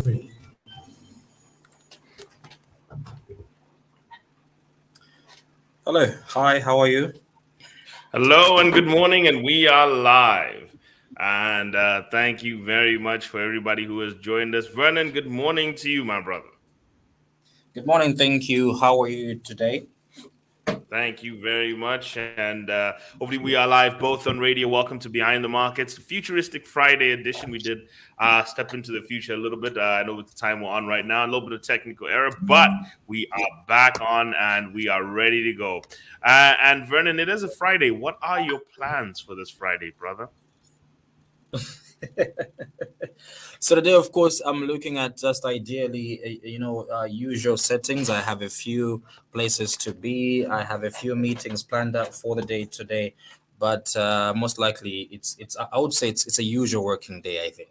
evening. Hello. Hi, how are you? Hello and good morning, and we are live. And thank you very much for everybody who has joined us. Vernon, good morning to you, my brother. Good morning. Thank you. How are you today? Thank you very much. And hopefully, we are live both on radio. Welcome to Behind the Markets, Futuristic Friday edition. We did step into the future a little bit. I know with the time we're on right now, a little bit of technical error, but we are back on and we are ready to go. And Vernon, it is a Friday. What are your plans for this Friday, brother? So today, of course, I'm looking at just ideally, usual settings. I have a few places to be. I have a few meetings planned out for the day today, but most likely, it's. I would say it's a usual working day. I think.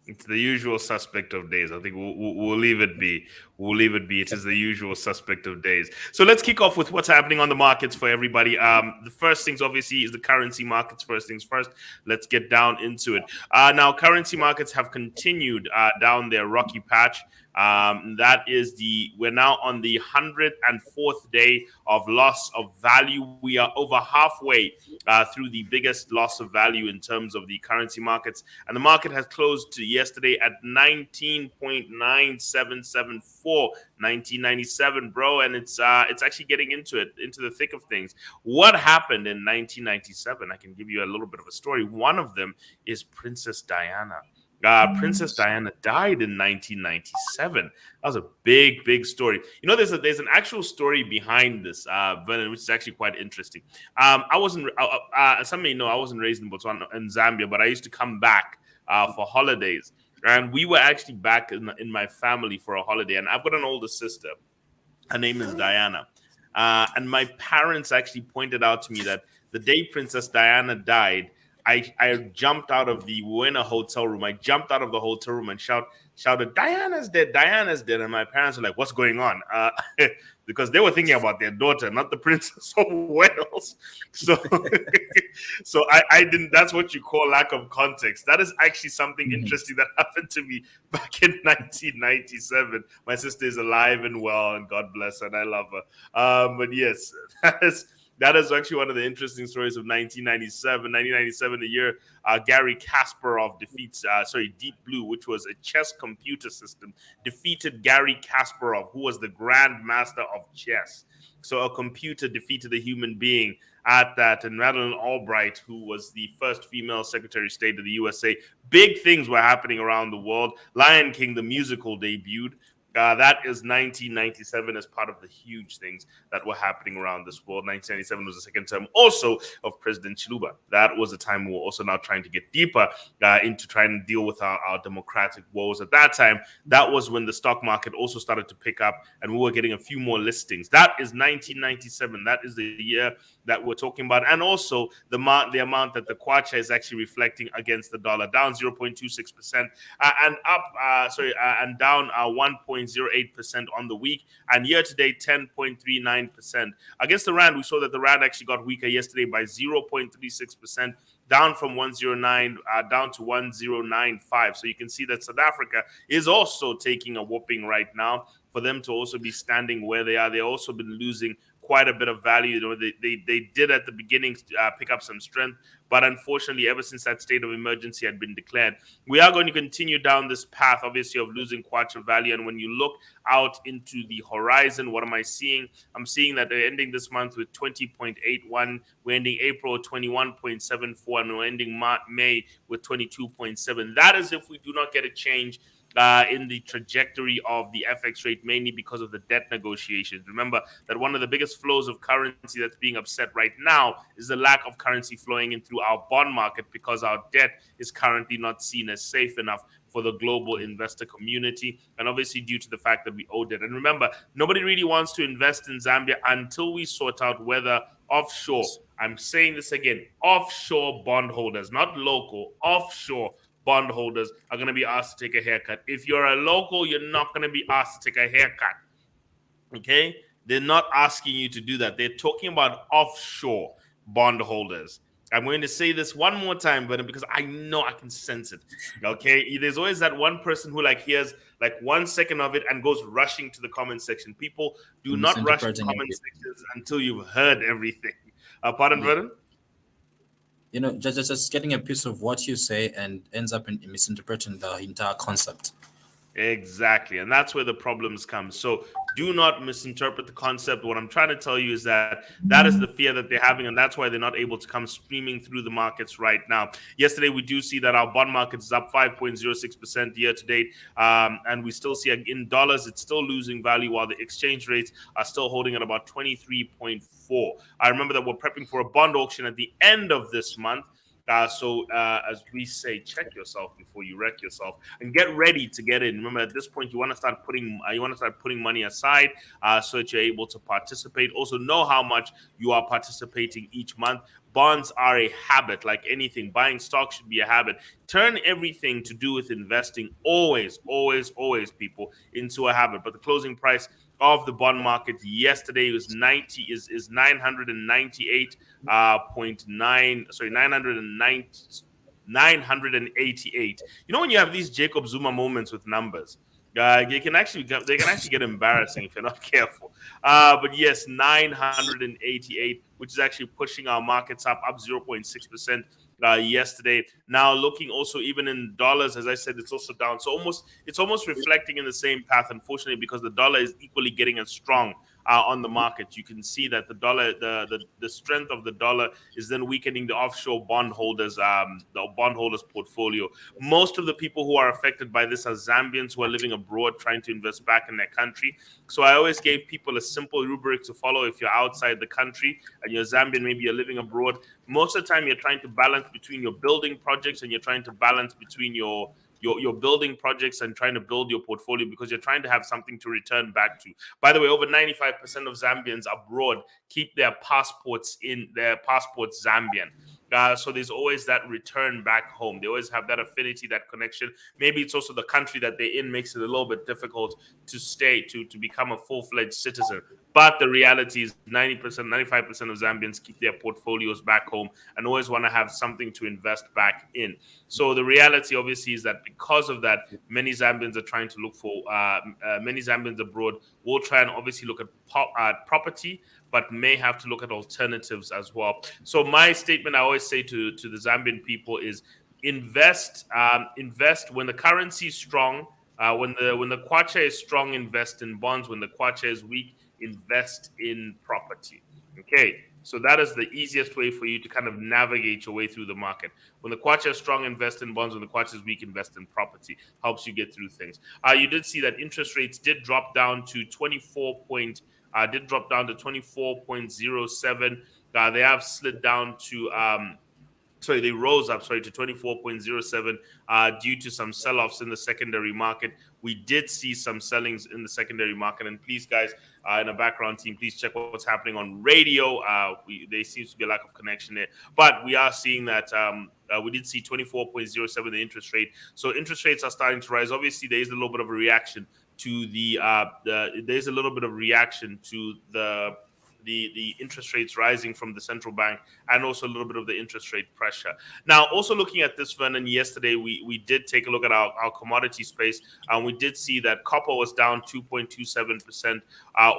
It's the usual suspect of days. I think we'll leave it be. We'll leave it be. It is the usual suspect of days. So let's kick off with what's happening on the markets for everybody. The first things, obviously, is the currency markets. First things first. Let's get down into it. Now, currency markets have continued down their rocky patch. That is we're now on the 104th day of loss of value. We are over halfway through the biggest loss of value in terms of the currency markets. And the market has closed to yesterday at 19.9774, 1997, bro. And it's actually getting into the thick of things. What happened in 1997? I can give you a little bit of a story. One of them is Princess Diana. Princess Diana died in 1997. That was a big, big story. You know, there's an actual story behind this, Vernon, which is actually quite interesting. I wasn't. Some may know I wasn't raised in Botswana, in Zambia, but I used to come back for holidays, and we were actually back in my family for a holiday. And I've got an older sister. Her name is Diana, and my parents actually pointed out to me that the day Princess Diana died, I jumped out of we were in a hotel room. I jumped out of the hotel room and shouted, "Diana's dead! Diana's dead!" And my parents were like, "What's going on?" Because they were thinking about their daughter, not the Princess of Wales. So, so I didn't. That's what you call lack of context. That is actually something Mhm. interesting that happened to me back in 1997. My sister is alive and well, and God bless her, and I love her. But yes, that is actually one of the interesting stories of 1997. 1997, the year Gary Kasparov defeats, Deep Blue, which was a chess computer system, defeated Gary Kasparov, who was the grandmaster of chess. So a computer defeated a human being at that, and Madeleine Albright, who was the first female Secretary of State of the USA. Big things were happening around the world. Lion King, the musical, debuted. That is 1997 as part of the huge things that were happening around this world. 1997 was the second term also of President Chiluba. That was the time we were also now trying to get deeper into trying to deal with our democratic woes. At that time, that was when the stock market also started to pick up and we were getting a few more listings. That is 1997. That is the year that we're talking about. And also the amount that the kwacha is actually reflecting against the dollar, down 0.26% and up, and down 1.08% on the week, and year to date 10.39%. Against the rand, we saw that the rand actually got weaker yesterday by 0.36%, down from 109 down to 1095. So you can see that South Africa is also taking a whooping right now. For them to also be standing where they are, they've also been losing quite a bit of value. You know, they did at the beginning pick up some strength, but unfortunately, ever since that state of emergency had been declared, we are going to continue down this path, obviously, of losing kwacha value. And when you look out into the horizon, what am I seeing? I'm seeing that they're ending this month with 20.81. We're ending April at 21.74, and we're ending May with 22.7. That is if we do not get a change in the trajectory of the FX rate, mainly because of the debt negotiations. Remember that one of the biggest flows of currency that's being upset right now is the lack of currency flowing in through our bond market because our debt is currently not seen as safe enough for the global investor community, and obviously due to the fact that we owed it. And remember, nobody really wants to invest in Zambia until we sort out whether offshore, I'm saying this again, offshore bondholders, not local, offshore bondholders are going to be asked to take a haircut. If you're a local, you're not going to be asked to take a haircut. Okay? They're not asking you to do that. They're talking about offshore bondholders. I'm going to say this one more time, but because I know I can sense it. Okay, there's always that one person who like hears like 1 second of it and goes rushing to the comment section. People do not rush to Misinterpreting comment everything. sections until you've heard everything. Pardon, Yeah. Vernon? Just getting a piece of what you say and ends up in misinterpreting the entire concept. Exactly. And that's where the problems come. So do not misinterpret the concept. What I'm trying to tell you is that that is the fear that they're having, and that's why they're not able to come streaming through the markets right now. Yesterday, we do see that our bond market is up 5.06% year to date. And we still see in dollars, it's still losing value while the exchange rates are still holding at about 23.4. I remember that we're prepping for a bond auction at the end of this month. So, as we say, check yourself before you wreck yourself, and get ready to get in. Remember, at this point, you want to start putting money aside so that you're able to participate. Also, know how much you are participating each month. Bonds are a habit, like anything. Buying stock should be a habit. Turn everything to do with investing always, always, always, people, into a habit. But the closing price of the bond market yesterday was 998 point nine, sorry, 988. You know, when you have these Jacob Zuma moments with numbers, they can actually get embarrassing if you're not careful. But yes, 988, which is actually pushing our markets up 0.6% yesterday. Now looking also even in dollars, as I said, it's also down. So it's almost reflecting in the same path, unfortunately, because the dollar is equally getting as strong on the market. You can see that the dollar, the strength of the dollar is then weakening the bondholders portfolio. Most of the people who are affected by this are Zambians who are living abroad trying to invest back in their country. So I always gave people a simple rubric to follow. If you're outside the country and you're Zambian, maybe you're living abroad, most of the time you're trying to balance between your building projects, and you're trying to balance between your building projects and trying to build your portfolio, because you're trying to have something to return back to. By the way, over 95% of Zambians abroad keep their passports Zambian. So there's always that return back home. They always have that affinity, that connection. Maybe it's also the country that they're in makes it a little bit difficult to stay to become a full-fledged citizen. But the reality is 90%, 95% of Zambians keep their portfolios back home and always want to have something to invest back in. So the reality, obviously, is that because of that, many Zambians are trying to look for many Zambians abroad will try and obviously look at property, but may have to look at alternatives as well. So my statement I always say to the Zambian people is invest when the currency is strong. When the kwacha is strong, invest in bonds. When the kwacha is weak, invest in property. Okay, so that is the easiest way for you to kind of navigate your way through the market. When the kwacha is strong, invest in bonds. When the kwacha is weak, invest in property. Helps you get through things. You did see that interest rates did drop down to 24.07. They have slid down to sorry, they rose up, sorry, to 24.07 due to some sell-offs in the secondary market. We did see some sellings in the secondary market. And please, guys, in the background team, please check what's happening on radio. There seems to be a lack of connection there. But we are seeing that we did see 24.07 the interest rate. So interest rates are starting to rise. Obviously, there is a little bit of a reaction to there's a little bit of reaction to the interest rates rising from the central bank, and also a little bit of the interest rate pressure. Now, also looking at this, Vernon, yesterday we did take a look at our commodity space, and we did see that copper was down 2.27%,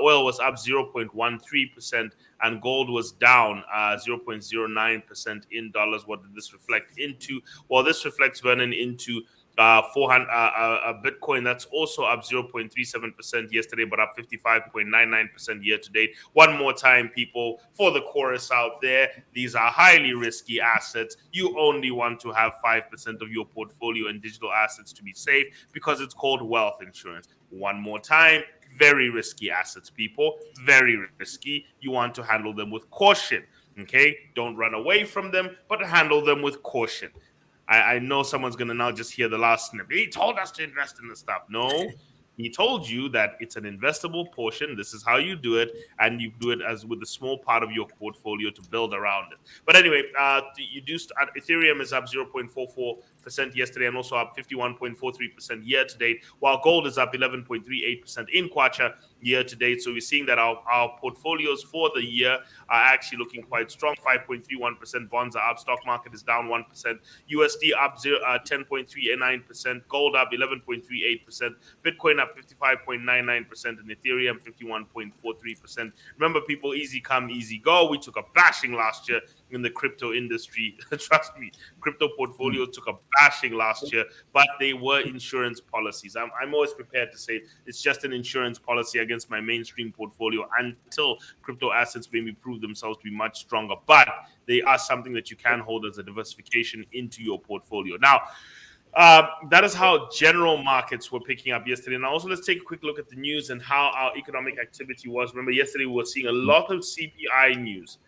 oil was up 0.13%, and gold was down 0.09% in dollars. What did this reflect into? Well, this reflects, Vernon, into 400 Bitcoin that's also up 0.37% yesterday, but up 55.99% year to date. One more time, people, for the chorus out there, these are highly risky assets. You only want to have 5% of your portfolio in digital assets to be safe, because it's called wealth insurance. One more time, very risky assets, people, very risky. You want to handle them with caution. Okay, don't run away from them, but handle them with caution. I know someone's gonna now just hear the last snip. He told us to invest in the stuff. No, he told you that it's an investable portion. This is how you do it, and you do it as with a small part of your portfolio to build around it. But anyway, Ethereum is up 0.44% yesterday, and also up 51.43% year to date, while gold is up 11.38% in Kwacha year to date. So we're seeing that our portfolios for the year are actually looking quite strong. 5.31%. Bonds are up. Stock market is down 1%. USD up 10.39%. Gold up 11.38%. Bitcoin up 55.99%. And Ethereum 51.43%. Remember, people, easy come, easy go. We took a bashing last year in the crypto industry. Trust me, crypto portfolio took a bashing last year, but they were insurance policies. I'm always prepared to say it's just an insurance policy against my mainstream portfolio until crypto assets maybe prove themselves to be much stronger. But they are something that you can hold as a diversification into your portfolio. Now, that is how general markets were picking up yesterday. And also, let's take a quick look at the news and how our economic activity was. Remember, yesterday we were seeing a lot of CPI news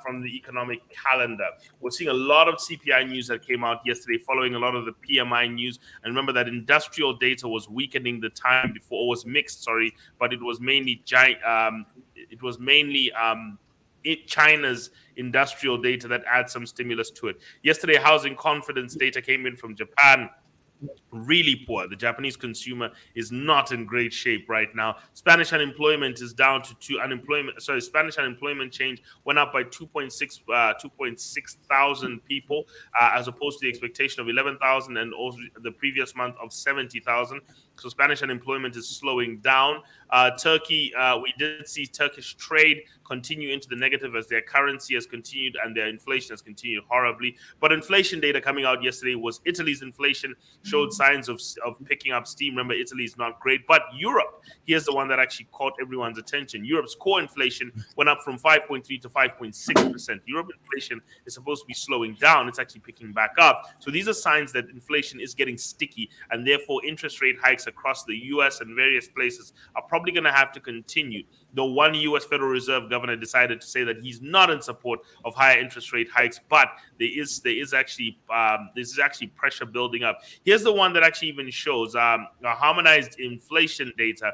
from the economic calendar. We're seeing a lot of CPI news that came out yesterday, following a lot of the PMI news. And remember that industrial data was weakening the time before, or was mixed, sorry, but it was mainly China's industrial data that adds some stimulus to it. Yesterday, housing confidence data came in from Japan. Really poor. The Japanese consumer is not in great shape right now. Spanish unemployment is down to Spanish unemployment change went up by 2.6 thousand people, as opposed to the expectation of 11,000 and also the previous month of 70,000. So Spanish unemployment is slowing down. Turkey, we did see Turkish trade continue into the negative as their currency has continued and their inflation has continued horribly. But inflation data coming out yesterday was Italy's inflation showed signs of picking up steam. Remember, Italy is not great, but Europe, here's the one that actually caught everyone's attention. Europe's core inflation went up from 5.3 to 5.6%. Europe inflation is supposed to be slowing down. It's actually picking back up. So these are signs that inflation is getting sticky, and therefore interest rate hikes across the US and various places are probably going to have to continue. Though one US Federal Reserve governor decided to say that he's not in support of higher interest rate hikes, but there's actually pressure building up. Here's the one that actually even shows harmonized inflation data.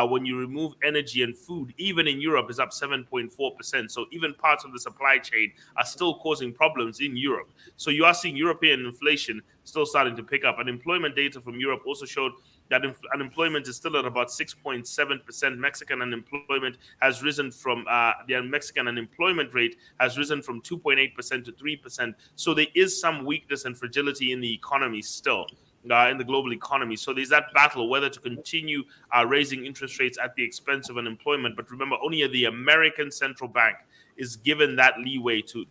When you remove energy and food, even in Europe, is up 7.4%. So even parts of the supply chain are still causing problems in Europe. So you are seeing European inflation still starting to pick up. Unemployment data from Europe also showed that unemployment is still at about 6.7%. Mexican unemployment has risen from the Mexican unemployment rate has risen from 2.8% to 3%. So there is some weakness and fragility in the economy still. In the global economy. So there's that battle whether to continue raising interest rates at the expense of unemployment. But remember, only the American Central Bank is given that leeway to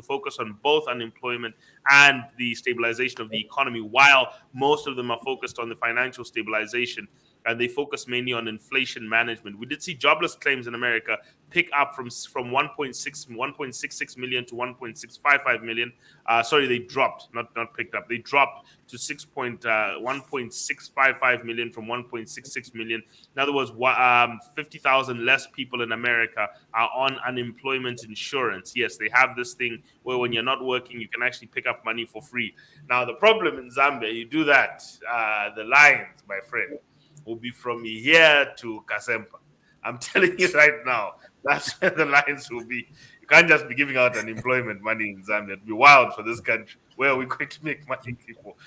focus on both unemployment and the stabilization of the economy, while most of them are focused on the financial stabilization. And they focus mainly on inflation management. We did see jobless claims in America pick up from 1.66 million to 1.655 million. Sorry, they dropped, not picked up. They dropped to 1.655 million from 1.66 million. In other words, 50,000 less people in America are on unemployment insurance. Yes, they have this thing where when you're not working, you can actually pick up money for free. Now, the problem in Zambia, you do that, the lines, my friend, will be from here to Kasempa. I'm telling you right now, that's where the lines will be. You can't just be giving out unemployment money in Zambia. It'd be wild for this country. Where are we going to make money, people?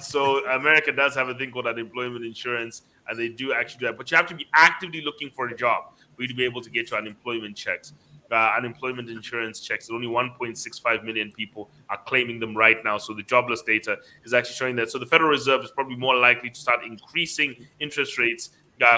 So America does have a thing called unemployment insurance, and they do actually do that. But you have to be actively looking for a job for you to be able to get your unemployment checks. Unemployment insurance checks. Only 1.65 million people are claiming them right now. So the jobless data is actually showing that. So the Federal Reserve is probably more likely to start increasing interest rates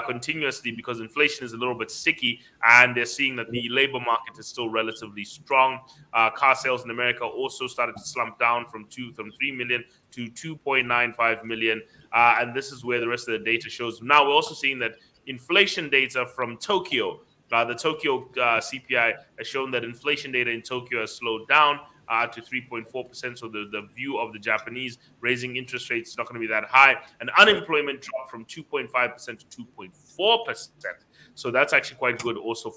continuously because inflation is a little bit sticky, and they're seeing that the labor market is still relatively strong. Car sales in America also started to slump down from 3 million to 2.95 million, and this is where the rest of the data shows. Now we're also seeing that inflation data from Tokyo. The Tokyo CPI has shown that inflation data in Tokyo has slowed down to 3.4%. So the view of the Japanese raising interest rates is not going to be that high. And unemployment dropped from 2.5% to 2.4%. So that's actually quite good also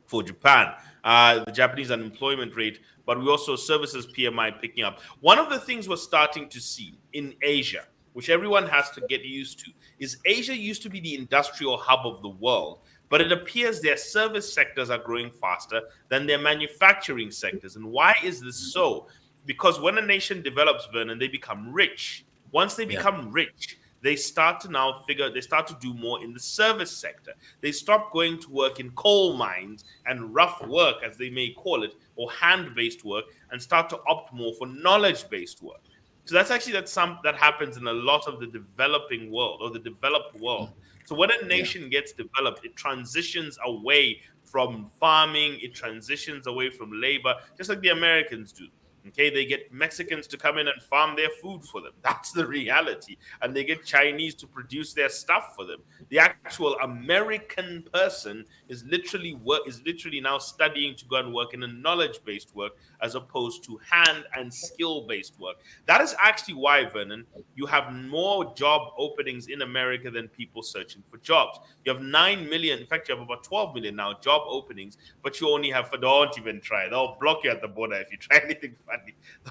for Japan. The Japanese unemployment rate, but we also services PMI picking up. One of the things we're starting to see in Asia, which everyone has to get used to, is Asia used to be the industrial hub of the world. But it appears their service sectors are growing faster than their manufacturing sectors. And why is this so? Because when a nation develops, Vernon, they become rich. Once they Yeah. become rich, they start to now they start to do more in the service sector. They stop going to work in coal mines and rough work, as they may call it, or hand based work, and start to opt more for knowledge based work. So that happens in a lot of the developing world or the developed world. So when a Yeah. nation gets developed, it transitions away from farming, it transitions away from labor, just like the Americans do. Okay, they get Mexicans to come in and farm their food for them. That's the reality. And they get Chinese to produce their stuff for them. The actual American person is literally now studying to go and work in a knowledge-based work as opposed to hand and skill-based work. That is actually why, Vernon, you have more job openings in America than people searching for jobs. You have 9 million, in fact, you have about 12 million now job openings, but you only have, don't even try. They'll block you at the border if you try anything funny.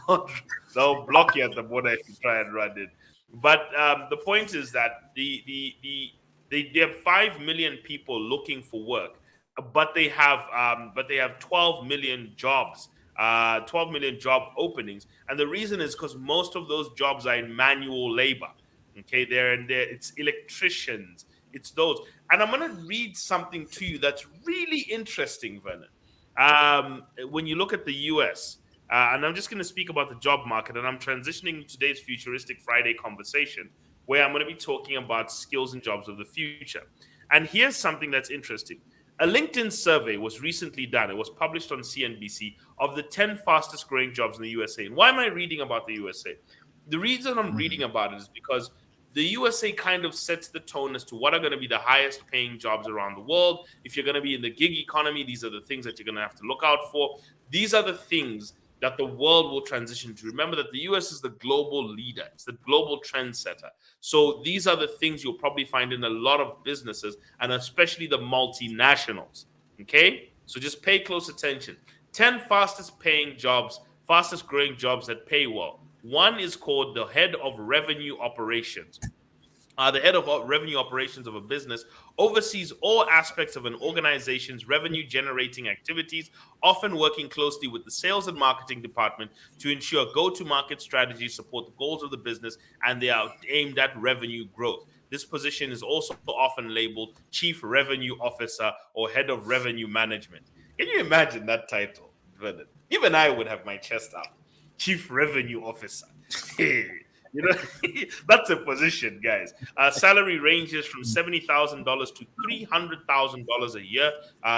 They'll, they'll block you at the border if you try and run it. But the point is that they have 5 million people looking for work, but they have 12 million jobs, 12 million job openings, and the reason is because most of those jobs are in manual labor. Okay, they're in there. It's electricians. It's those, and I'm gonna read something to you that's really interesting, Vernon. When you look at the U.S. And I'm just going to speak about the job market, and I'm transitioning today's Futuristic Friday conversation, where I'm going to be talking about skills and jobs of the future. And here's something that's interesting. A LinkedIn survey was recently done. It was published on CNBC of the 10 fastest growing jobs in the USA. And why am I reading about the USA? The reason I'm reading about it is because the USA kind of sets the tone as to what are going to be the highest paying jobs around the world. If you're going to be in the gig economy, these are the things that you're going to have to look out for. These are the things that the world will transition to. Remember that the US is the global leader, it's the global trendsetter. So these are the things you'll probably find in a lot of businesses, and especially the multinationals. Okay? So just pay close attention. 10 fastest paying jobs, fastest growing jobs that pay well. One is called the head of revenue operations. The head of revenue operations of a business oversees all aspects of an organization's revenue generating activities, often working closely with the sales and marketing department to ensure go to market strategies support the goals of the business and they are aimed at revenue growth. This position is also often labeled Chief Revenue Officer or Head of Revenue Management. Can you imagine that title, Vernon? Even I would have my chest out. Chief Revenue Officer. Hey, you know, that's a position, guys. Salary ranges from $70,000 to $300,000 a year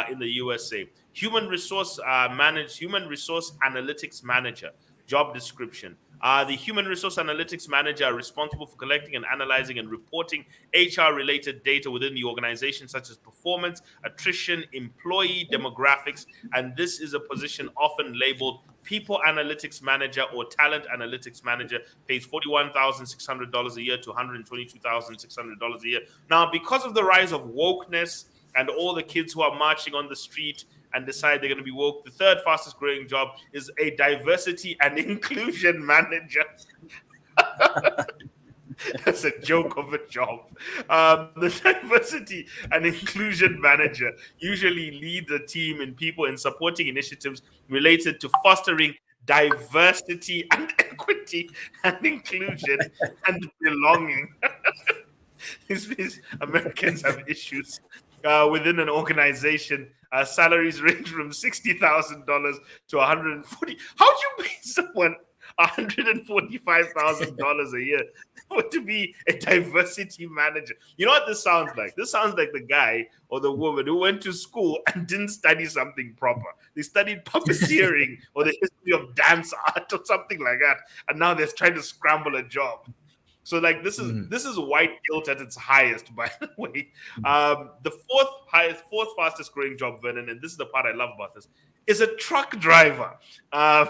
in the USA. Human resource analytics manager. Job description. The human resource analytics manager are responsible for collecting and analyzing and reporting HR related data within the organization, such as performance, attrition, employee demographics. And this is a position often labeled people analytics manager or talent analytics manager, pays $41,600 a year to $122,600 a year. Now, because of the rise of wokeness and all the kids who are marching on the street and decide they're going to be woke, the third fastest growing job is a diversity and inclusion manager. That's a joke of a job. The diversity and inclusion manager usually leads a team in people in supporting initiatives related to fostering diversity and equity and inclusion and belonging. These Americans have issues within an organization. Salaries range from $60,000 to 140. How do you pay someone $145,000 a year to be a diversity manager? You know what this sounds like? This sounds like the guy or the woman who went to school and didn't study something proper. They studied puppeteering or the history of dance art or something like that, and now they're trying to scramble a job. So like this is white guilt at its highest, by the way. The fourth fastest growing job, Vernon, and this is the part I love about this, is a truck driver. Uh,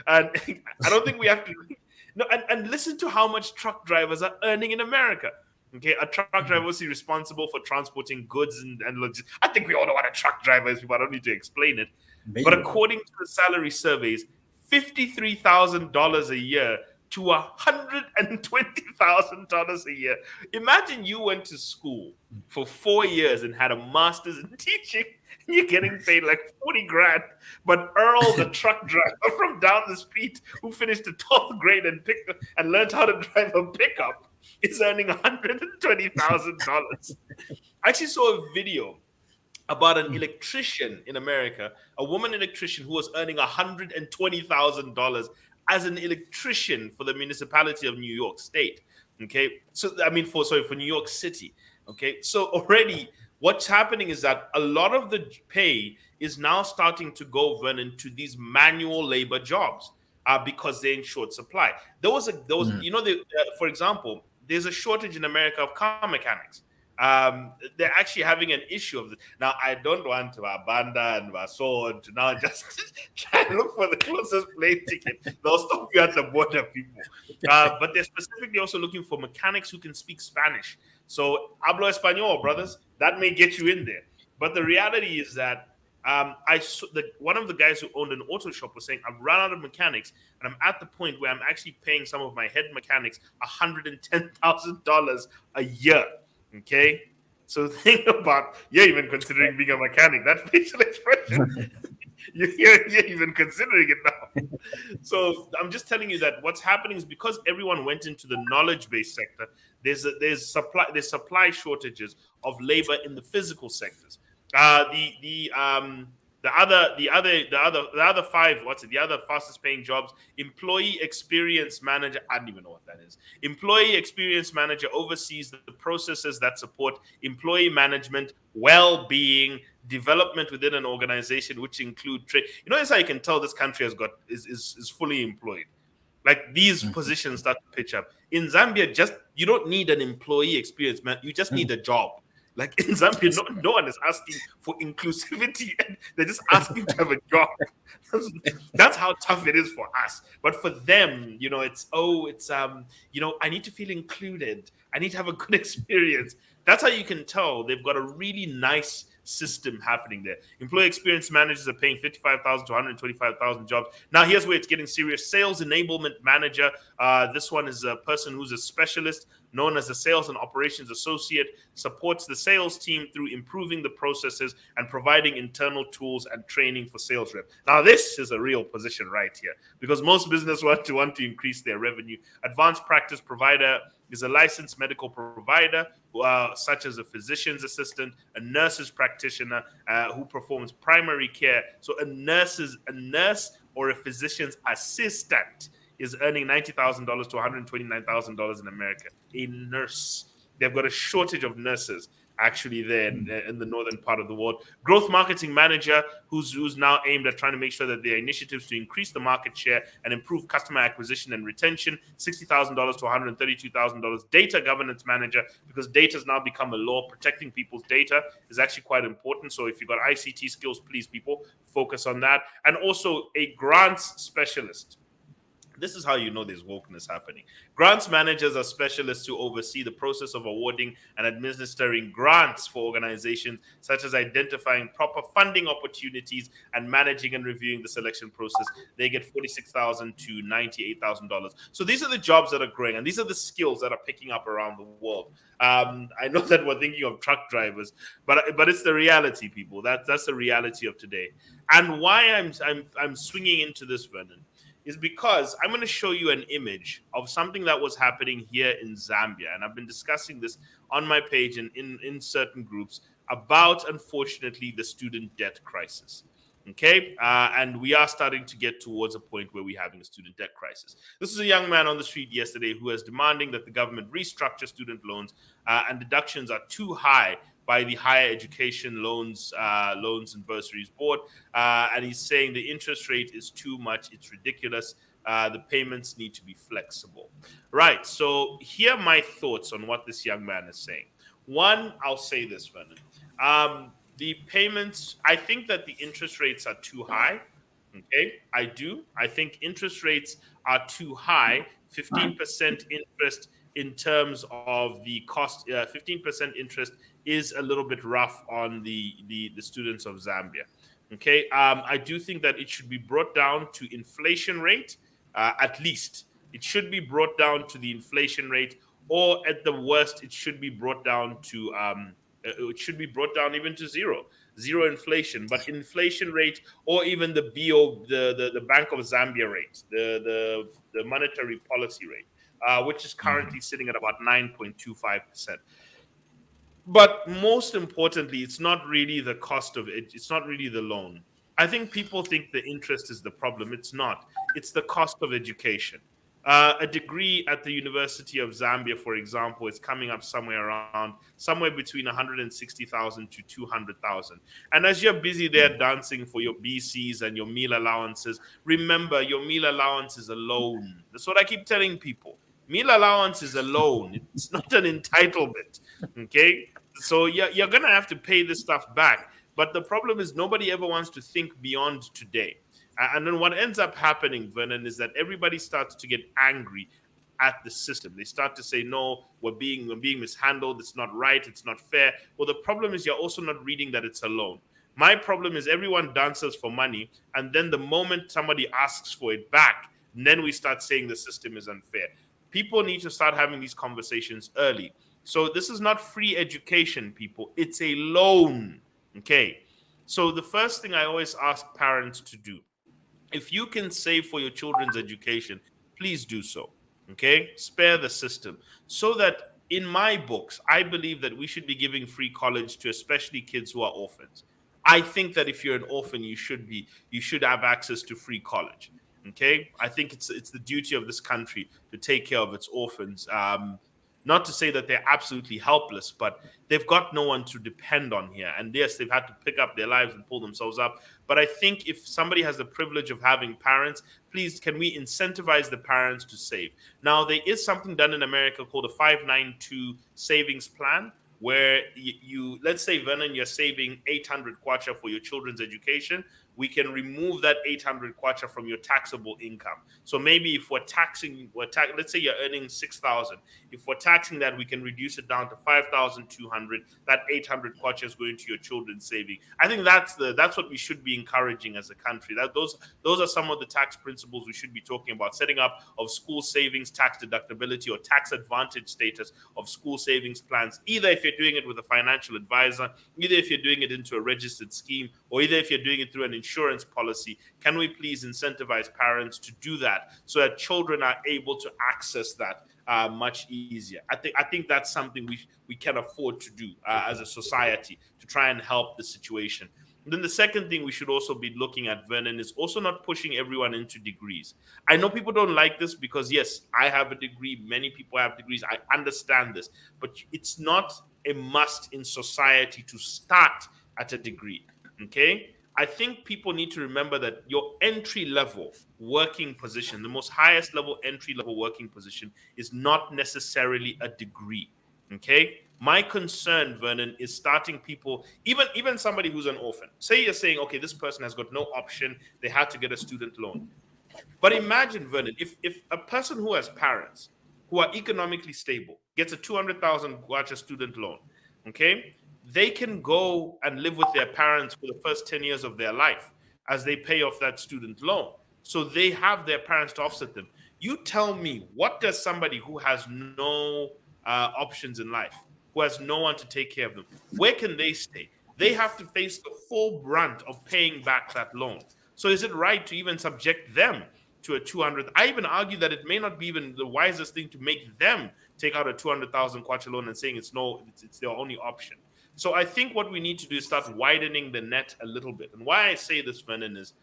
and I don't think we have to no and listen to how much truck drivers are earning in America. Okay, a truck driver is responsible for transporting goods and logistics. I think we all know what a truck driver is, but I don't need to explain it. But Bingo. according to the salary surveys, $53,000 a year to $120,000 a year. Imagine you went to school for 4 years and had a master's in teaching, and you're getting paid like 40 grand. But Earl, the truck driver from down the street, who finished the 12th grade and learned how to drive a pickup, is earning $120,000. I actually saw a video about an electrician in America, a woman electrician who was earning $120,000 as an electrician for the municipality of New York State. Okay, so I mean, for New York City. Okay, so already what's happening is that a lot of the pay is now starting to go, Vernon, to these manual labor jobs because they're in short supply. For example, there's a shortage in America of car mechanics. They're actually having an issue of this. Now, I don't want to abandon my sword to now just try and look for the closest plane ticket. They'll stop you at the border, people. But they're specifically also looking for mechanics who can speak Spanish. So, hablo español, brothers. That may get you in there. But the reality is that one of the guys who owned an auto shop was saying, I've run out of mechanics, and I'm at the point where I'm actually paying some of my head mechanics $110,000 a year. Okay, so think about you're even considering being a mechanic. That facial expression, you're even considering it now. So I'm just telling you that what's happening is because everyone went into the knowledge-based sector. There's supply shortages of labor in the physical sectors. The other five, what's it? The other fastest paying jobs: employee experience manager. I don't even know what that is. Employee experience manager oversees the processes that support employee management, well-being, development within an organization, which include trade. That's how you can tell this country is fully employed. Like these positions start to pitch up in Zambia. Just you don't need an employee experience, man. You just need a job. Like in Zambia, no one is asking for inclusivity. They're just asking to have a job. That's how tough it is for us. But for them, I need to feel included. I need to have a good experience. That's how you can tell they've got a really nice system happening there. Employee experience managers are paying 55,000 to 125,000 jobs. Now, here's where it's getting serious. Sales enablement manager. This one is a person who's a specialist known as a sales and operations associate, supports the sales team through improving the processes and providing internal tools and training for sales rep. Now, this is a real position right here because most business want to increase their revenue. Advanced practice provider is a licensed medical provider, such as a physician's assistant, a nurse's practitioner who performs primary care. So a nurse or a physician's assistant is earning $90,000 to $129,000 in America. A nurse. They've got a shortage of nurses actually there in the northern part of the world. Growth marketing manager who's now aimed at trying to make sure that there are initiatives to increase the market share and improve customer acquisition and retention, $60,000 to $132,000. Data governance manager, because data has now become a law. Protecting people's data is actually quite important. So if you've got ICT skills, please, people, focus on that. And also a grants specialist. This is how you know there's wokeness happening. Grants managers are specialists who oversee the process of awarding and administering grants for organizations, such as identifying proper funding opportunities and managing and reviewing the selection process. They get $46,000 to $98,000. So these are the jobs that are growing, and these are the skills that are picking up around the world. I know that we're thinking of truck drivers, but it's the reality, people. That's the reality of today. And why I'm swinging into this, Vernon, is because I'm going to show you an image of something that was happening here in Zambia. And I've been discussing this on my page and in certain groups about, unfortunately, the student debt crisis. Okay. And we are starting to get towards a point where we're having a student debt crisis. This is a young man on the street yesterday who is demanding that the government restructure student loans and deductions are too high by the Higher Education Loans and Bursaries Board, and he's saying the interest rate is too much. It's ridiculous. The payments need to be flexible. Right. So here are my thoughts on what this young man is saying. One, I'll say this, Vernon. The payments, I think that the interest rates are too high. Okay, I do. I think interest rates are too high. 15% interest in terms of the cost. 15% interest is a little bit rough on the students of Zambia. Okay, I do think that it should be brought down to inflation rate. At least it should be brought down to the inflation rate, or at the worst, it should be brought down to it should be brought down even to zero inflation, but inflation rate, or even the Bank of Zambia rate, the monetary policy rate. which is Mhm. currently sitting at about 9.25%. But most importantly, it's not really the cost of it. It's not really the loan. I think people think the interest is the problem. It's not. It's the cost of education. A degree at the University of Zambia, for example, is coming up somewhere between 160,000 to 200,000. And as you're busy there dancing for your BCs and your meal allowances, remember your meal allowance is a loan. That's what I keep telling people. Meal allowance is a loan. It's not an entitlement. Okay, so you're gonna have to pay this stuff back. But the problem is nobody ever wants to think beyond today. And then what ends up happening, Vernon, is that everybody starts to get angry at the system. They start to say, "No, we're being mishandled. It's not right. It's not fair." Well, the problem is you're also not reading that it's a loan. My problem is everyone dances for money, and then the moment somebody asks for it back, then we start saying the system is unfair. People need to start having these conversations early. So this is not free education, people. It's a loan. Okay. So the first thing I always ask parents to do, if you can save for your children's education, please do so. Okay? Spare the system. So that in my books, I believe that we should be giving free college to especially kids who are orphans. I think that if you're an orphan, you should have access to free college. Okay? I think it's the duty of this country to take care of its orphans. Not to say that they're absolutely helpless, but they've got no one to depend on here. And yes, they've had to pick up their lives and pull themselves up. But I think if somebody has the privilege of having parents, please can we incentivize the parents to save? Now, there is something done in America called a 592 savings plan, where let's say, Vernon, you're saving 800 kwacha for your children's education. We can remove that 800 kwacha from your taxable income. So maybe if let's say you're earning 6,000. If we're taxing that, we can reduce it down to 5,200. That 800 kwacha is going to your children's saving. I think that's what we should be encouraging as a country. That those are some of the tax principles we should be talking about. Setting up of school savings, tax deductibility, or tax advantage status of school savings plans. Either if you're doing it with a financial advisor, either if you're doing it into a registered scheme, or either if you're doing it through an insurance policy, can we please incentivize parents to do that so that children are able to access that much easier? I think that's something we can afford to do as a society to try and help the situation. And then the second thing we should also be looking at, Vernon, is also not pushing everyone into degrees. I know people don't like this because, yes, I have a degree. Many people have degrees. I understand this. But it's not a must in society to start at a degree. Okay? I think people need to remember that your entry level working position, the most highest level entry level working position, is not necessarily a degree. Okay. My concern, Vernon, is starting people, even somebody who's an orphan. Say you're saying, okay, this person has got no option, they had to get a student loan. But imagine, Vernon, if a person who has parents who are economically stable gets a 200,000 kwacha student loan, okay, they can go and live with their parents for the first 10 years of their life as they pay off that student loan. So they have their parents to offset them. You tell me, what does somebody who has no options in life, who has no one to take care of them, where can they stay? They have to face the full brunt of paying back that loan. So is it right to even subject them to a 200? I even argue that it may not be even the wisest thing to make them take out a 200,000 kwacha loan and saying it's their only option. So I think what we need to do is start widening the net a little bit. And why I say this, Vernon, is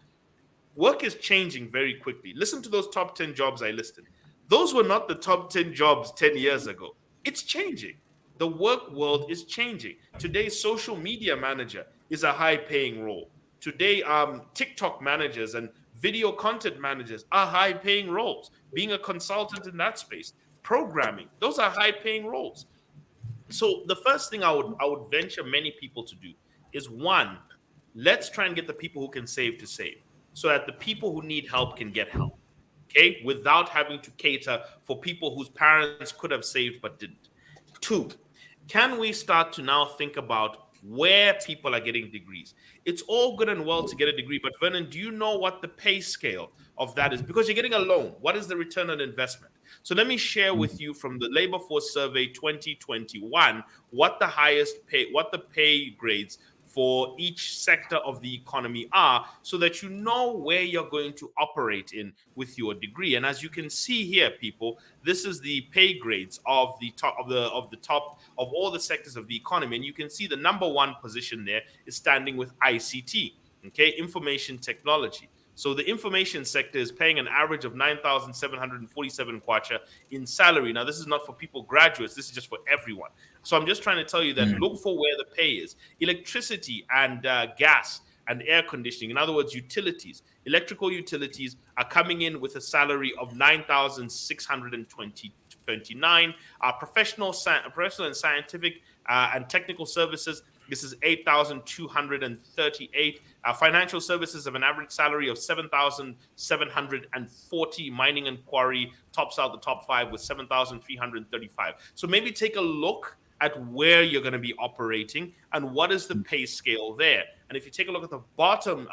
work is changing very quickly. Listen to those top 10 jobs I listed. Those were not the top 10 jobs 10 years ago. It's changing. The work world is changing. Today's social media manager is a high paying role. Today, TikTok managers and video content managers are high paying roles. Being a consultant in that space, programming, those are high paying roles. So the first thing I would venture many people to do is, one, let's try and get the people who can save to save, so that the people who need help can get help. Okay, without having to cater for people whose parents could have saved but didn't. Two, can we start to now think about where people are getting degrees? It's all good and well to get a degree, but Vernon, do you know what the pay scale of that is? Because you're getting a loan. What is the return on investment? So let me share with you from the Labor Force Survey 2021 what the pay grades for each sector of the economy are, so that you know where you're going to operate in with your degree. And as you can see here, people, this is the pay grades of the top of all the sectors of the economy. And you can see the number one position there is standing with ICT, okay, information technology. So the information sector is paying an average of 9,747 kwacha in salary. Now, this is not for people graduates. This is just for everyone. So I'm just trying to tell you that look for where the pay is. Electricity and gas and air conditioning, in other words, utilities, electrical utilities are coming in with a salary of 9,629. Professional and scientific and technical services, this is 8,238. Financial services have an average salary of 7,740. Mining and quarry tops out the top five with 7,335. So maybe take a look at where you're going to be operating and what is the pay scale there. And if you take a look at the bottom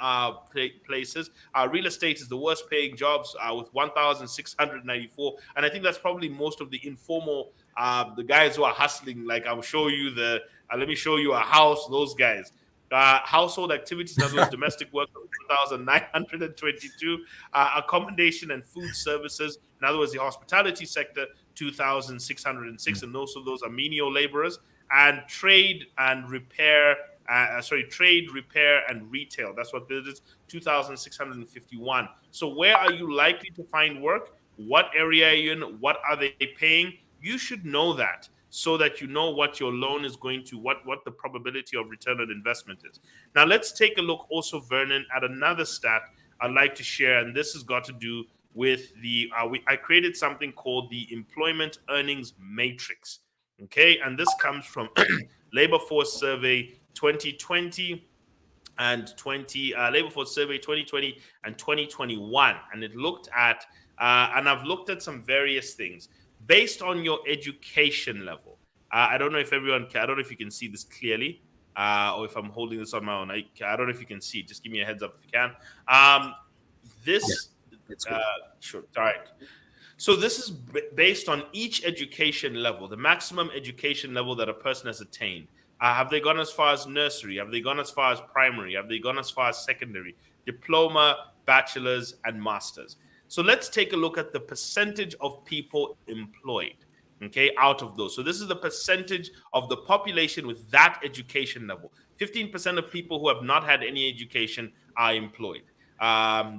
places, real estate is the worst paying jobs with 1,694. And I think that's probably most of the informal, the guys who are hustling. Like I'll show you let me show you a house, those guys. Household activities, in other words, domestic work, 2,922. Accommodation and food services, in other words, the hospitality sector, 2,606, and most of those are menial laborers. And trade, repair, and retail. That's what this is, 2,651. So where are you likely to find work? What area are you in? What are they paying? You should know that, so that you know what your loan is going to, what the probability of return on investment is. Now, let's take a look also, Vernon, at another stat I'd like to share, and this has got to do with I created something called the Employment Earnings Matrix, okay? And this comes from Labor Force Survey 2020 and Labor Force Survey 2020 and 2021, and it looked at and I've looked at some various things based on your education level. I don't know if I don't know if you can see this clearly, or if I'm holding this on my own. I don't know if you can see. Just give me a heads up if you can. This, It's good. sure. All right. So this is based on each education level, the maximum education level that a person has attained. Have they gone as far as nursery? Have they gone as far as primary? Have they gone as far as secondary? Diploma, bachelor's, and master's. So let's take a look at the percentage of people employed, okay, out of those. So this is the percentage of the population with that education level. 15% of people who have not had any education are employed.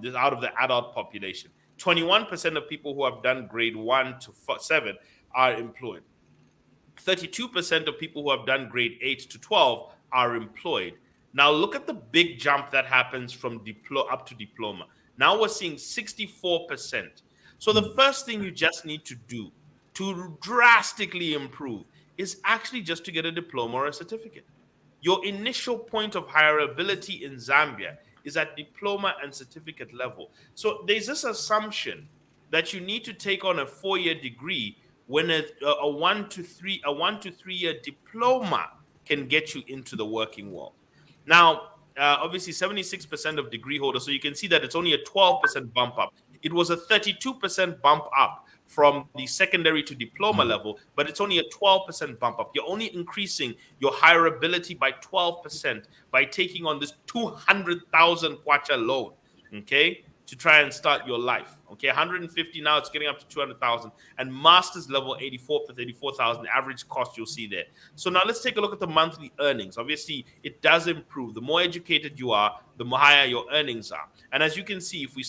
This out of the adult population. 21% of people who have done grade 1 to 7 are employed. 32% of people who have done grade 8 to 12 are employed. Now look at the big jump that happens from up to diploma. Now we're seeing 64%. So the first thing you just need to do to drastically improve is actually just to get a diploma or a certificate. Your initial point of hireability in Zambia is at diploma and certificate level. So there's this assumption that you need to take on a 4-year degree when a 1 to 3 year diploma can get you into the working world. Now, obviously 76% of degree holders, so you can see that it's only a 12% bump up. It was a 32% bump up from the secondary to diploma level, but it's only a 12% bump up. You're only increasing your hireability by 12% by taking on this 200,000 kwacha loan, okay, to try and start your life. Okay, 150 now, it's getting up to 200,000, and master's level 84 to 34,000 average cost you'll see there. So now let's take a look at the monthly earnings. Obviously, it does improve. The more educated you are, the higher your earnings are. And as you can see, if you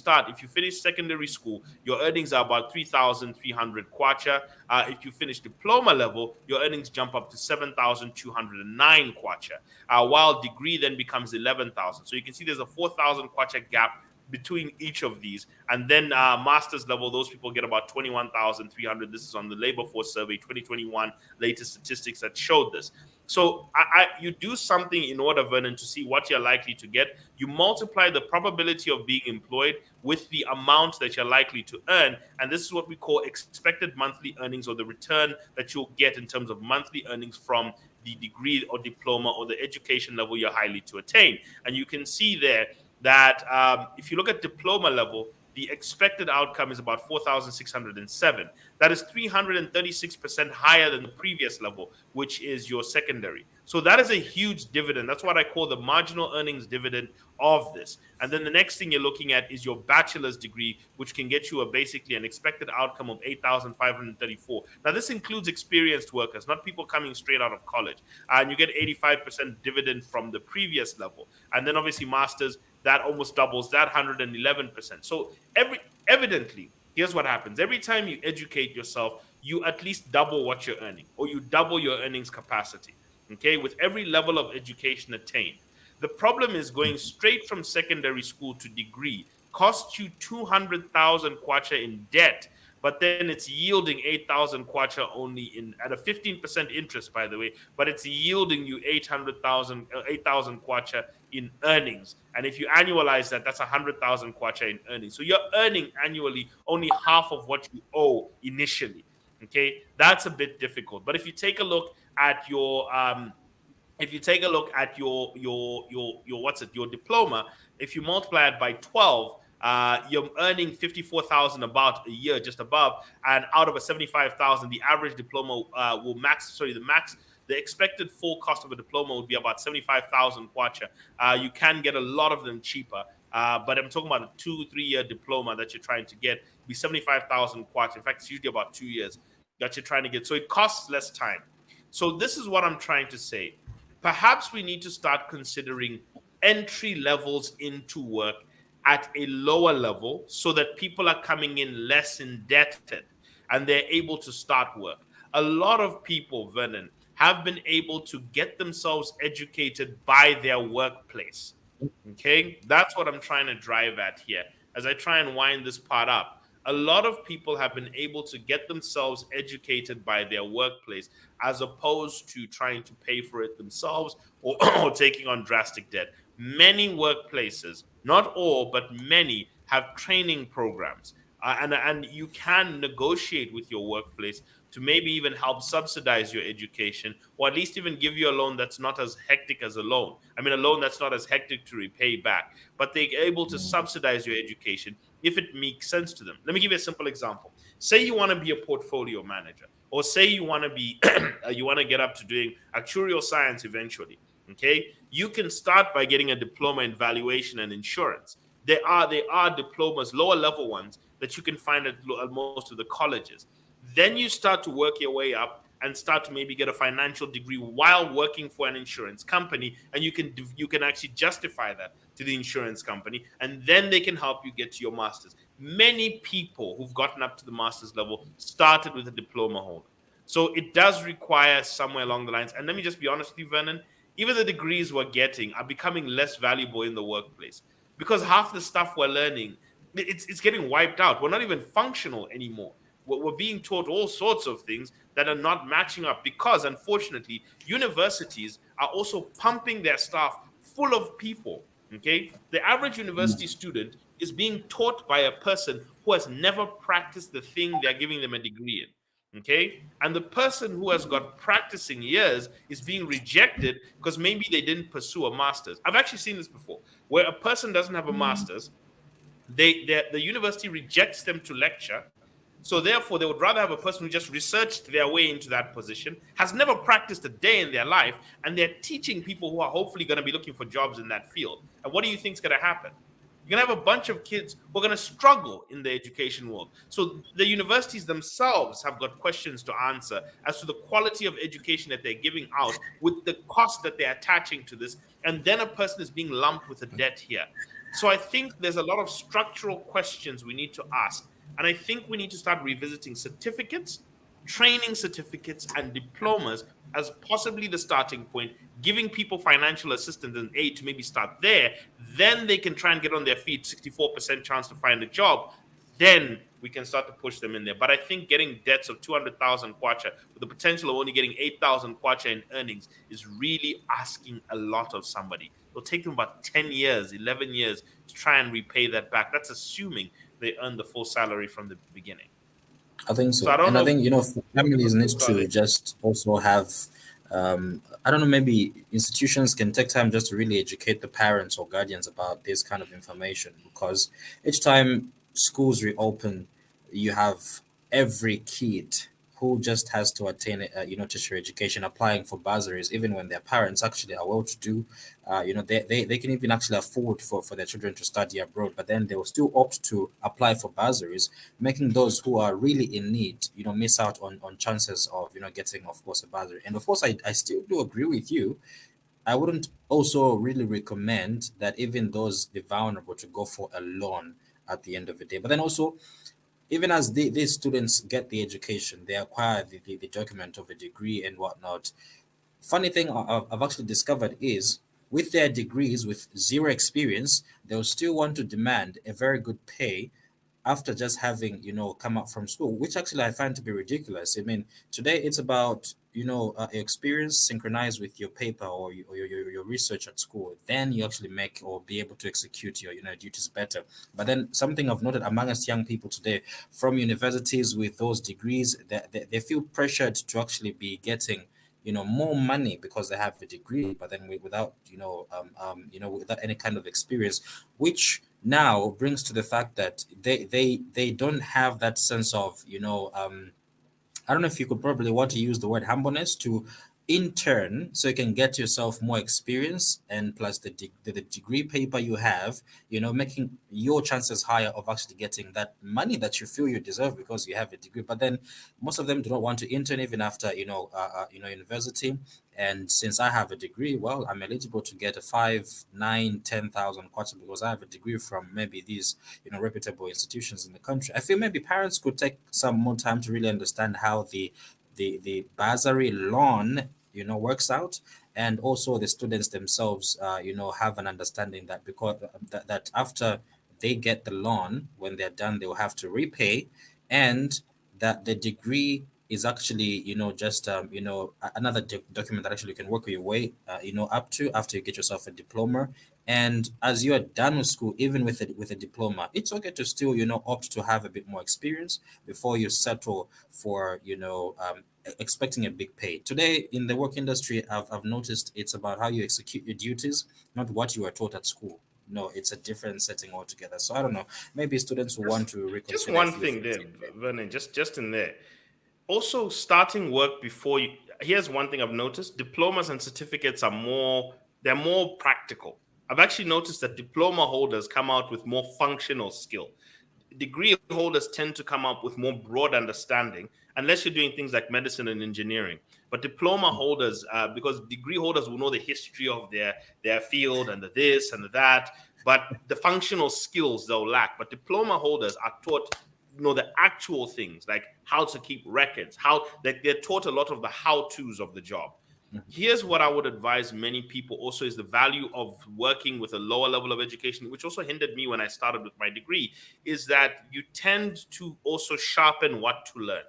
finish secondary school, your earnings are about 3,300 kwacha. If you finish diploma level, your earnings jump up to 7,209 kwacha, while degree then becomes 11,000. So you can see there's a 4,000 kwacha gap between each of these. And then master's level, those people get about 21,300. This is on the Labor Force Survey 2021 latest statistics that showed this. So you do something in order, Vernon, to see what you're likely to get. You multiply the probability of being employed with the amount that you're likely to earn. And this is what we call expected monthly earnings, or the return that you'll get in terms of monthly earnings from the degree or diploma or the education level you're highly to attain. And you can see there that if you look at diploma level, the expected outcome is about 4,607. That is 336% higher than the previous level, which is your secondary. So that is a huge dividend. That's what I call the marginal earnings dividend of this. And then the next thing you're looking at is your bachelor's degree, which can get you basically an expected outcome of 8,534. Now, this includes experienced workers, not people coming straight out of college. And you get 85% dividend from the previous level. And then obviously masters, that almost doubles that 111%. So evidently, here's what happens. Every time you educate yourself, you at least double what you're earning, or you double your earnings capacity. Okay, with every level of education attained. The problem is going straight from secondary school to degree costs you 200,000 kwacha in debt, but then it's yielding 8,000 kwacha only in at a 15% interest, by the way, but it's yielding you 8,000 kwacha in earnings. And if you annualize that, that's 100,000 kwacha in earnings. So you're earning annually only half of what you owe initially. Okay, that's a bit difficult. But if you take a look at your your diploma, if you multiply it by 12, you're earning 54,000 about a year, just above, and out of a 75,000, the average diploma will max. Sorry, the expected full cost of a diploma would be about 75,000 kwacha. You can get a lot of them cheaper. But I'm talking about a 2-3 year diploma that you're trying to get. It'd be 75,000 kwacha. In fact, it's usually about 2 years that you're trying to get. So it costs less time. So this is what I'm trying to say. Perhaps we need to start considering entry levels into work at a lower level so that people are coming in less indebted and they're able to start work. A lot of people, Vernon, have been able to get themselves educated by their workplace. Okay, that's what I'm trying to drive at here as I try and wind this part up. A lot of people have been able to get themselves educated by their workplace as opposed to trying to pay for it themselves or, or taking on drastic debt. Many workplaces, not all, but many, have training programs. And you can negotiate with your workplace to maybe even help subsidize your education, or at least even give you a loan that's not as hectic as a loan. I mean, a loan that's not as hectic to repay back, but they're able to subsidize your education if it makes sense to them. Let me give you a simple example. Say you want to be a portfolio manager, or say you want to be, you want to get up to doing actuarial science eventually. Okay, you can start by getting a diploma in valuation and insurance. There are diplomas, lower level ones, that you can find at most of the colleges. Then you start to work your way up and start to maybe get a financial degree while working for an insurance company, and you can actually justify that to the insurance company, and then they can help you get to your masters. Many people who've gotten up to the master's level started with a diploma holder. So it does require somewhere along the lines. And let me just be honest with you, Vernon, even the degrees we're getting are becoming less valuable in the workplace because half the stuff we're learning, it's getting wiped out. We're not even functional anymore. We're being taught all sorts of things that are not matching up because, unfortunately, universities are also pumping their staff full of people. Okay, the average university student is being taught by a person who has never practiced the thing they're giving them a degree in. Okay, and the person who has got practicing years is being rejected because maybe they didn't pursue a master's. I've actually seen this before, where a person doesn't have a master's, the university rejects them to lecture. So therefore, they would rather have a person who just researched their way into that position, has never practiced a day in their life, and they're teaching people who are hopefully going to be looking for jobs in that field. And what do you think is going to happen? You're going to have a bunch of kids who are going to struggle in the education world. So the universities themselves have got questions to answer as to the quality of education that they're giving out with the cost that they're attaching to this. And then a person is being lumped with a debt here. So I think there's a lot of structural questions we need to ask. And I think we need to start revisiting certificates, training certificates, and diplomas as possibly the starting point, giving people financial assistance and aid to maybe start there. Then they can try and get on their feet, 64% chance to find a job. Then we can start to push them in there. But I think getting debts of 200,000 kwacha with the potential of only getting 8,000 kwacha in earnings is really asking a lot of somebody. It'll take them about 10 years, 11 years to try and repay that back. That's assuming they earn the full salary from the beginning. I think So I so. don't And I know think, what families your need thoughts are to there. just also have, I don't know, maybe institutions can take time just to really educate the parents or guardians about this kind of information because each time schools reopen, you have every kid who just has to attain tertiary education applying for bursaries, even when their parents actually are well to do. They can even actually afford for their children to study abroad, but then they will still opt to apply for bursaries, making those who are really in need, miss out on chances of, getting, of course, a bursary. And of course, I still do agree with you. I wouldn't also really recommend that even those the vulnerable to go for a loan at the end of the day. But then also, even as these students get the education, they acquire the document of a degree and whatnot. Funny thing I've actually discovered is with their degrees, with zero experience, they'll still want to demand a very good pay after just having come out from school, which actually I find to be ridiculous. I mean, today it's about experience synchronized with your paper or your research at school, then you actually make or be able to execute your duties better. But then something I've noted among us young people today from universities with those degrees, that they feel pressured to actually be getting more money because they have a degree, but then without without any kind of experience, which now brings to the fact that they don't have that sense of I don't know if you could probably want to use the word humbleness to intern so you can get yourself more experience, and plus the degree paper you have, making your chances higher of actually getting that money that you feel you deserve because you have a degree. But then most of them do not want to intern even after university. And since I have a degree, well, I'm eligible to get a 5, 9, 10,000 kwacha because I have a degree from maybe these reputable institutions in the country. I feel maybe parents could take some more time to really understand how the bursary loan works out, and also the students themselves have an understanding that because that after they get the loan, when they're done they will have to repay, and that the degree is actually just another document that actually you can work your way up to after you get yourself a diploma. And as you are done with school, even with a diploma, it's okay to still opt to have a bit more experience before you settle for expecting a big pay. Today in the work industry, I've noticed it's about how you execute your duties, not what you were taught at school. No, it's a different setting altogether. So I don't know. Maybe students will want to Just reconsider a one few thing things there, here and there. Vernon, just in there. Also, starting work before you. Here's one thing I've noticed: diplomas and certificates are they're more practical. I've actually noticed that diploma holders come out with more functional skill. Degree holders tend to come up with more broad understanding, unless you're doing things like medicine and engineering. But diploma holders, because degree holders will know the history of their field and the this and the that, but the functional skills they'll lack. But diploma holders are taught the actual things, like how to keep records, how like they're taught a lot of the how to's of the job. Here's what I would advise many people also is the value of working with a lower level of education, which also hindered me when I started with my degree, is that you tend to also sharpen what to learn.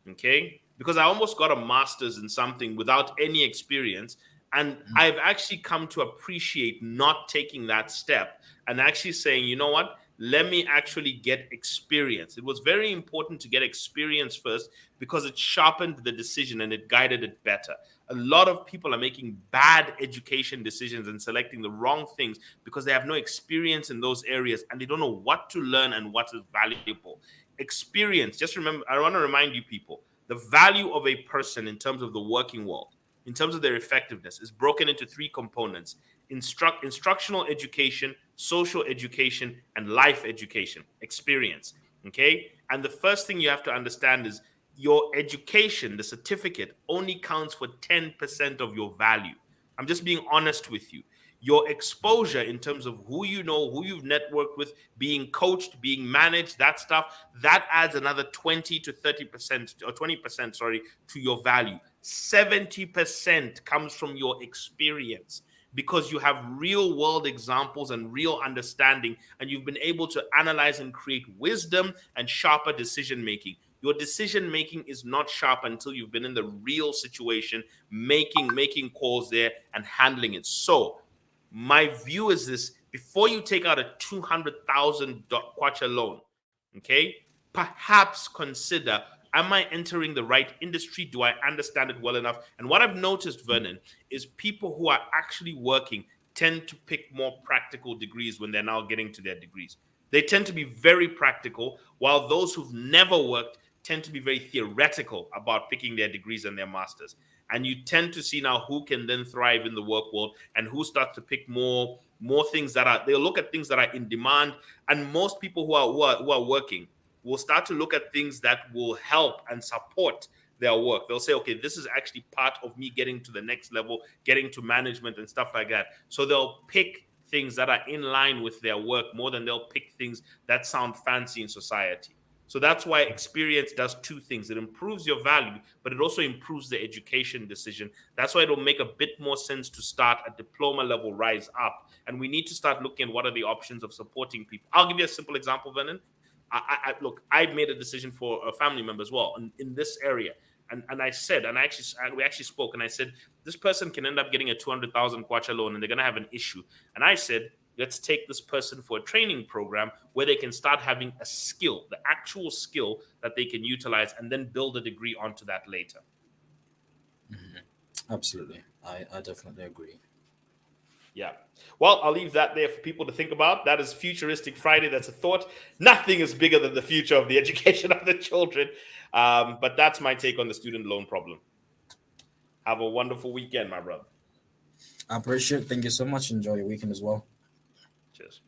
Okay. Because I almost got a master's in something without any experience. And I've actually come to appreciate not taking that step and actually saying, you know what? Let me actually get experience. It was very important to get experience first because it sharpened the decision and it guided it better. A lot of people are making bad education decisions and selecting the wrong things because they have no experience in those areas and they don't know what to learn and what is valuable. Experience, just remember, I want to remind you people, the value of a person in terms of the working world, in terms of their effectiveness, is broken into three components: instructional education, social education, and life education, experience. Okay. And the first thing you have to understand is your education, the certificate, only counts for 10% of your value. I'm just being honest with you. Your exposure in terms of who you know, who you've networked with, being coached, being managed, that stuff, that adds another 20 to 30% or 20%, sorry, to your value. 70% comes from your experience because you have real world examples and real understanding, and you've been able to analyze and create wisdom and sharper decision making. Your decision making is not sharp until you've been in the real situation, making calls there and handling it. So my view is this: before you take out a 200,000 kwacha loan, okay, perhaps consider, am I entering the right industry? Do I understand it well enough? And what I've noticed, Vernon, is people who are actually working tend to pick more practical degrees when they're now getting to their degrees. They tend to be very practical, while those who've never worked tend to be very theoretical about picking their degrees and their masters. And you tend to see now who can then thrive in the work world and who starts to pick more things that are, they'll look at things that are in demand. And most people who are working will start to look at things that will help and support their work. They'll say, okay, this is actually part of me getting to the next level, getting to management and stuff like that. So they'll pick things that are in line with their work more than they'll pick things that sound fancy in society. So that's why experience does two things. It improves your value, but it also improves the education decision. That's why it'll make a bit more sense to start a diploma level rise up. And we need to start looking at what are the options of supporting people. I'll give you a simple example, Vernon. Look, I've made a decision for a family member as well in this area. And I said, we actually spoke, and I said, this person can end up getting a 200,000 kwacha loan and they're going to have an issue. And I said, let's take this person for a training program where they can start having a skill, the actual skill that they can utilize, and then build a degree onto that later. Absolutely. I definitely agree. Yeah. Well, I'll leave that there for people to think about. That is Futuristic Friday. That's a thought. Nothing is bigger than the future of the education of the children. But that's my take on the student loan problem. Have a wonderful weekend, my brother. I appreciate it. Thank you so much. Enjoy your weekend as well. Cheers.